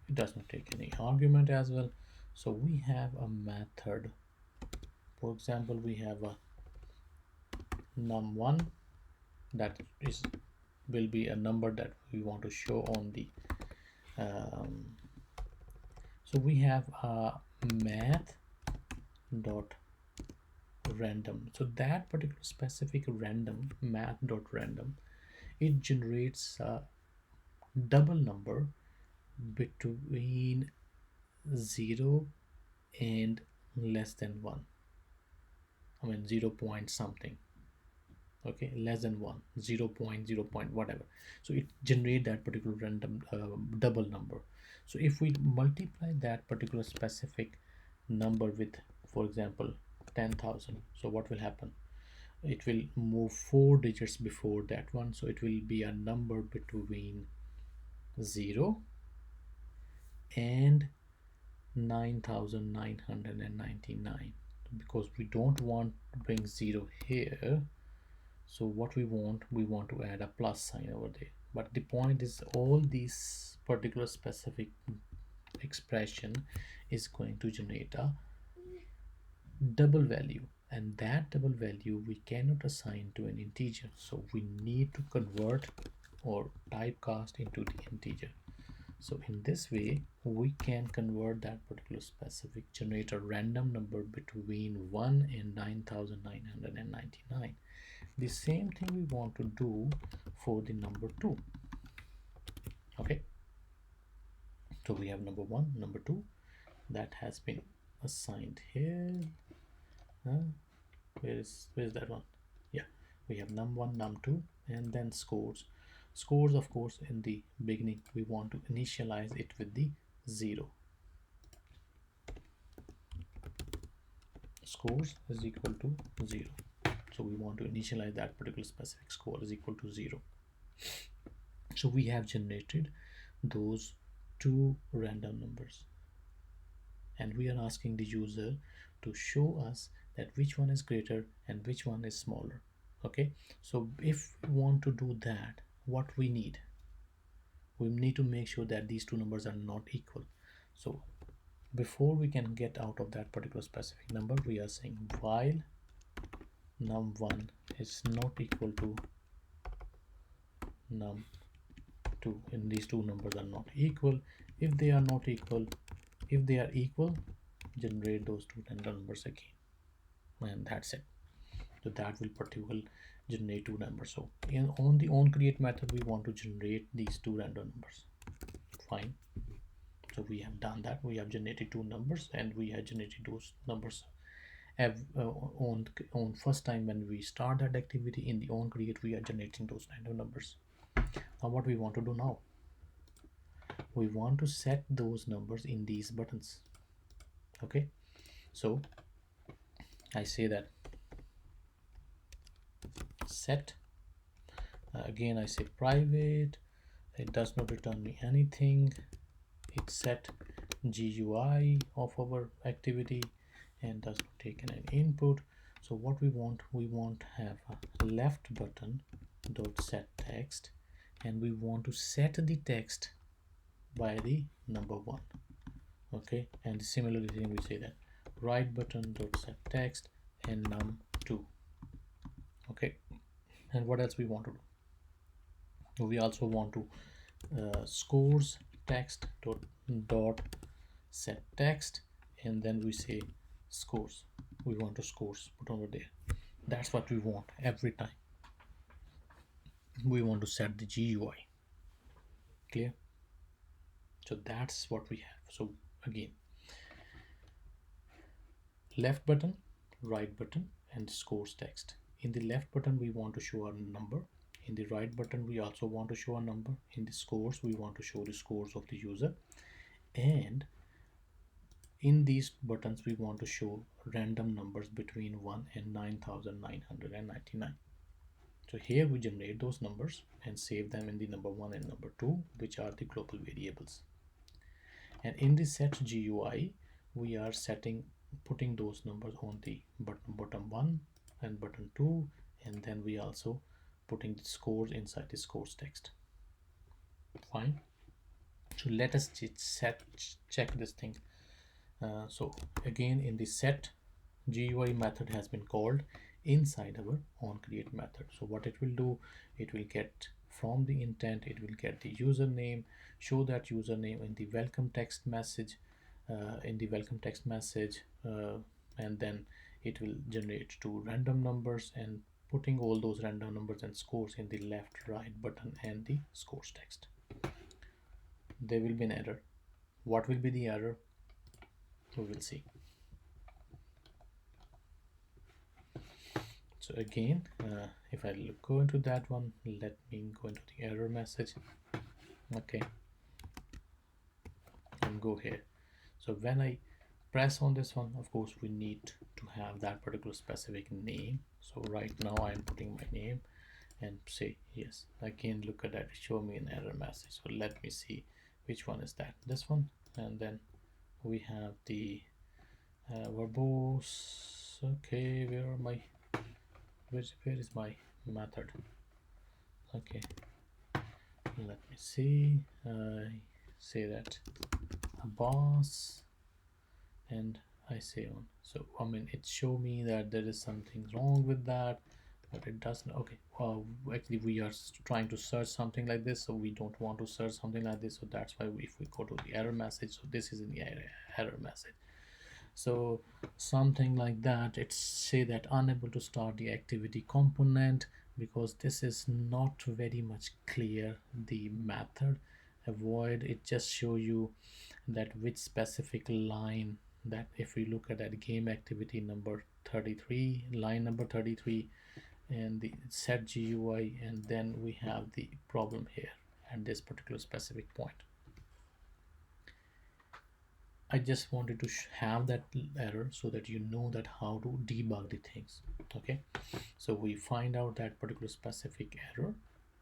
It does not take any argument as well. So we have a method. For example, we have a num1 that will be a number that we want to show on the so we have a math dot random. So that particular specific random, math dot random, it generates a double number between 0 and less than 1. I mean 0 point something. Okay, less than 1, 0 point 0 point whatever. So it generate that particular random double number. So if we multiply that particular specific number with, for example, 10,000, so what will happen? It will move 4 digits before that one, so it will be a number between 0 and 9,999, because we don't want to bring 0 here. So what we want to add a plus sign over there. But the point is, all these particular specific expression is going to generate a double value, and that double value we cannot assign to an integer, so we need to convert or typecast into the integer. So in this way we can convert that particular specific, generate a random number between 1 and 9,999. The same thing we want to do for the number 2. Okay, so we have number 1, number 2, that has been assigned here. Where's that one? Yeah, we have num1, num2, and then scores. Scores, of course, in the beginning we want to initialize it with the 0. scores is equal to 0. So we want to initialize that particular specific score is equal to 0. So we have generated those two random numbers, and we are asking the user to show us that which one is greater and which one is smaller. Okay, so if we want to do that, what we need to make sure that these two numbers are not equal. So before we can get out of that particular specific number, we are saying while num1 is not equal to num2, and these two numbers are not equal. If they are not equal, if they are equal, generate those two random numbers again, and that's it. So that will particularly generate two numbers. So on the onCreate method, we want to generate these two random numbers. Fine. So we have done that. We have generated two numbers, and we have generated those numbers on first time when we start that activity in the onCreate. We are generating those random numbers. Now what we want to do now, we want to set those numbers in these buttons. Okay, so I say that set, again I say private, it does not return me anything, it set GUI of our activity and does not take an input. So what we want have a left button dot set text, and we want to set the text by the number 1. Okay, and similarly we say that right button dot set text and num2. Okay, and what else we want to do, we also want to scores text dot set text, and then we say scores, we want to scores put over there. That's what we want every time we want to set the GUI. Clear? So that's what we have. So again, left button, right button, and scores text. In the left button we want to show a number, in the right button we also want to show a number, in the scores we want to show the scores of the user, and in these buttons we want to show random numbers between 1 and 9999. So here we generate those numbers and save them in the number 1 and number 2, which are the global variables. And in the set GUI we are putting those numbers on the button 1 and button 2, and then we also putting the scores inside the scores text. Fine. So let us check this thing. So again, in the set GUI method has been called inside our onCreate method. So what it will do, it will get from the intent, it will get the username, show that username in the welcome text message, and then it will generate two random numbers and putting all those random numbers and scores in the left, right button and the scores text. There will be an error. What will be the error? We will see. So again, if I go into that one, let me go into the error message. Okay, and go here. So when I press on this one, of course we need to have that particular specific name. So right now I'm putting my name and say yes. Again, look at that, show me an error message. So let me see which one is that, this one, and then we have the verbose. Okay, where is my method? Okay, let me see. I say that boss, and I say on. So I mean, it show me that there is something wrong with that, but it doesn't. Okay, actually we are trying to search something like this, so we don't want to search something like this. So that's why if we go to the error message, so this is in the error message. So something like that, it's say that unable to start the activity component, because this is not very much clear, the method. Avoid it, just show you that which specific line, that if we look at that game activity number 33, line number 33, and the set GUI, and then we have the problem here at this particular specific point. I just wanted to have that error so that you know that how to debug the things. Okay, so we find out that particular specific error.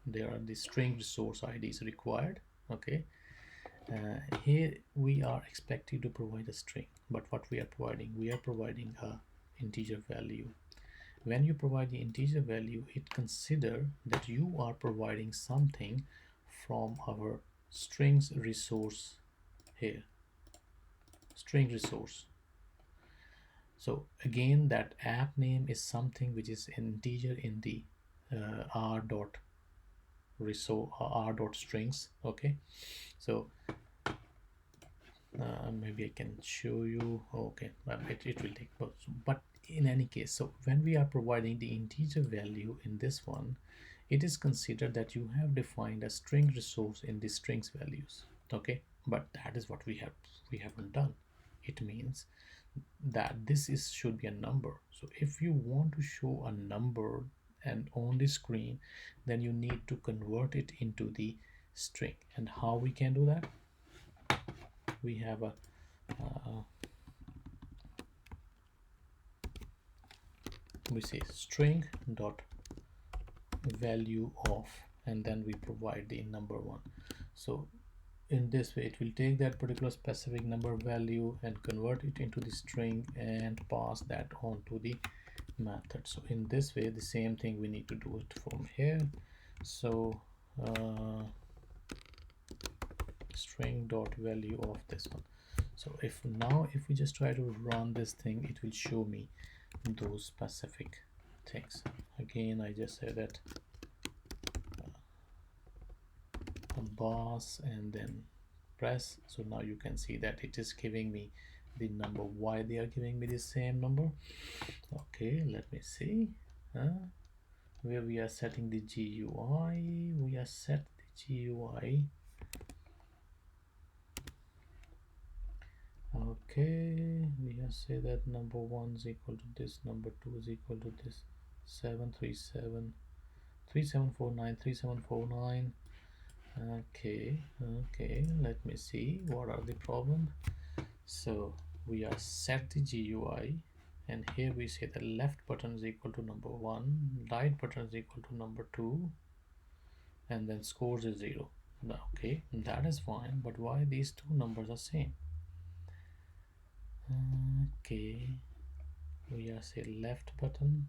There are the string resource IDs required. Okay, here we are expected to provide a string, but what we are providing, we are providing a integer value. When you provide the integer value, it consider that you are providing something from our strings resource here, string resource. So again, that app name is something which is integer in the r dot resource r dot strings. Okay, so maybe I can show you. Okay, but it will take, but in any case, so when we are providing the integer value in this one, it is considered that you have defined a string resource in the strings values. Okay, but that is what we haven't done. It means that this is should be a number. So if you want to show a number and on the screen, then you need to convert it into the string. And how we can do that? We have a we say string dot value of, and then we provide the number one. So in this way, it will take that particular specific number value and convert it into the string and pass that on to the method. So in this way, the same thing we need to do it from here. So string dot value of this one. So if we just try to run this thing, it will show me those specific things. Again, I just say that boss and then press. So now you can see that it is giving me the number. Why they are giving me the same number? Okay, let me see where we are setting the GUI. We are set the GUI. Okay, we have say that number 1 is equal to this, number 2 is equal to this, 737 3749 3749. Okay, let me see what are the problem. So we are set the GUI, and here we say the left button is equal to number 1, right button is equal to number 2, and then scores is 0. Okay, that is fine, but why these two numbers are same? Okay, we are say left button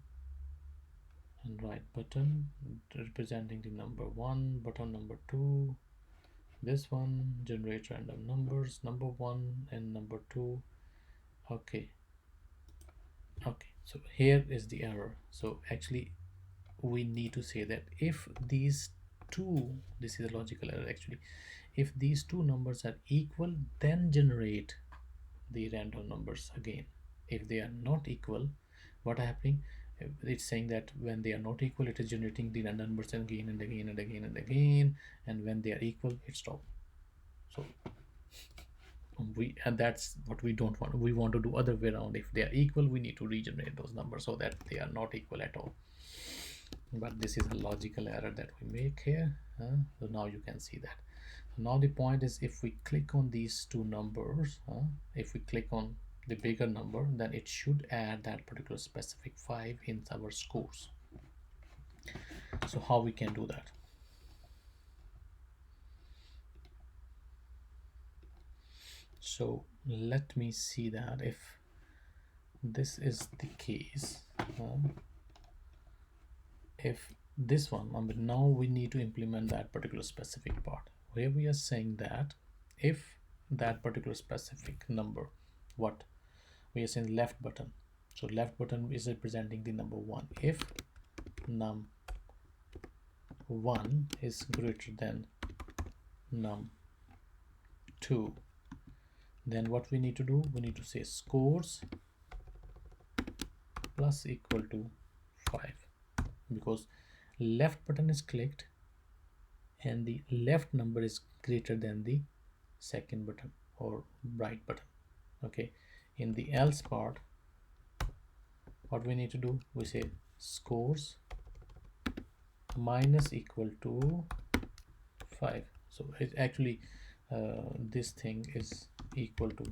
and right button representing the number 1, button number 2, this one generate random numbers, number 1 and number 2. Okay, so here is the error. So actually we need to say that if these two, this is a logical error actually, if these two numbers are equal, then generate the random numbers again. If they are not equal, what happening? It's saying that when they are not equal, it is generating the random numbers again and again and again and again, and when they are equal, it stops. So and that's what we don't want. We want to do other way around. If they are equal, we need to regenerate those numbers so that they are not equal at all. But this is a logical error that we make here. So now you can see that. Now the point is, if we click on these two numbers, if we click on the bigger number, then it should add that particular specific 5 in our scores. So how we can do that? So let me see that if this is the case, if this one, now we need to implement that particular specific part where we are saying that if that particular specific number, what we are saying left button, so left button is representing the number 1. If num1 is greater than num2, then what we need to do, we need to say scores plus equal to 5, because left button is clicked and the left number is greater than the second button or right button. Okay, in the else part, what we need to do, we say scores minus equal to 5. So it actually this thing is equal to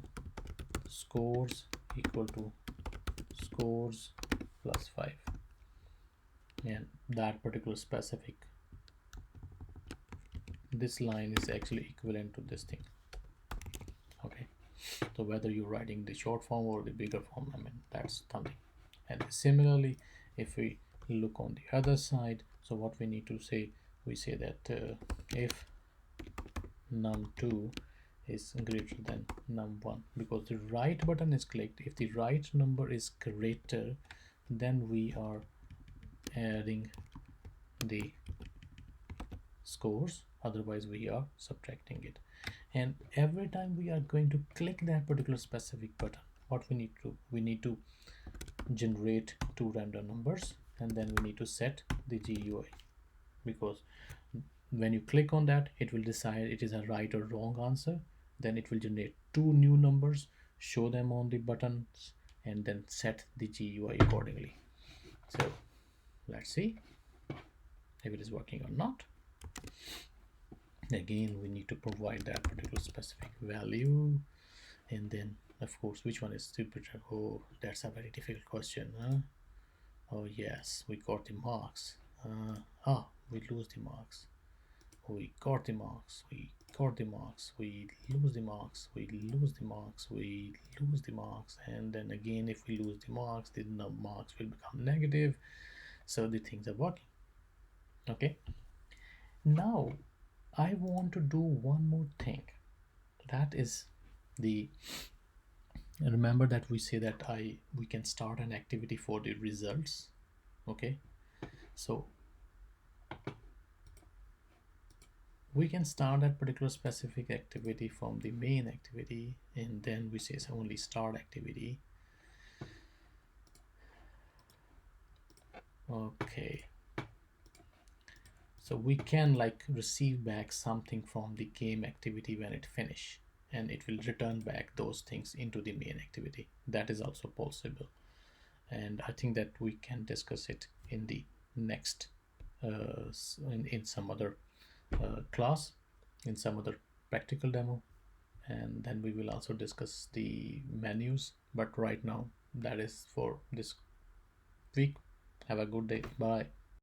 scores equal to scores plus 5, and that particular specific, this line is actually equivalent to this thing. Okay, so whether you're writing the short form or the bigger form, I mean, that's something. And similarly, if we look on the other side, so what we need to say, we say that if num2 is greater than num1, because the right button is clicked, if the right number is greater, then we are adding the scores, otherwise we are subtracting it. And every time we are going to click that particular specific button, what we need to generate two random numbers, and then we need to set the GUI, because when you click on that, it will decide it is a right or wrong answer. Then it will generate two new numbers, show them on the buttons, and then set the GUI accordingly. So let's see if it is working or not. Again, we need to provide that particular specific value, and then of course, which one is stupid? Oh, that's a very difficult question, huh? Oh yes, we got the marks. We lose the marks. We got the marks. We got the marks. We lose the marks. We lose the marks. We lose the marks. And then again, if we lose the marks, the marks will become negative. So the things are working. Okay. Now I want to do one more thing. That is the, remember that we say that we can start an activity for the results. Okay. So we can start that particular specific activity from the main activity, and then we say only start activity. Okay, so we can like receive back something from the game activity when it finish, and it will return back those things into the main activity. That is also possible, and I think that we can discuss it in the next in some other class, in some other practical demo, and then we will also discuss the menus. But right now, that is for this week. Have a good day. Bye.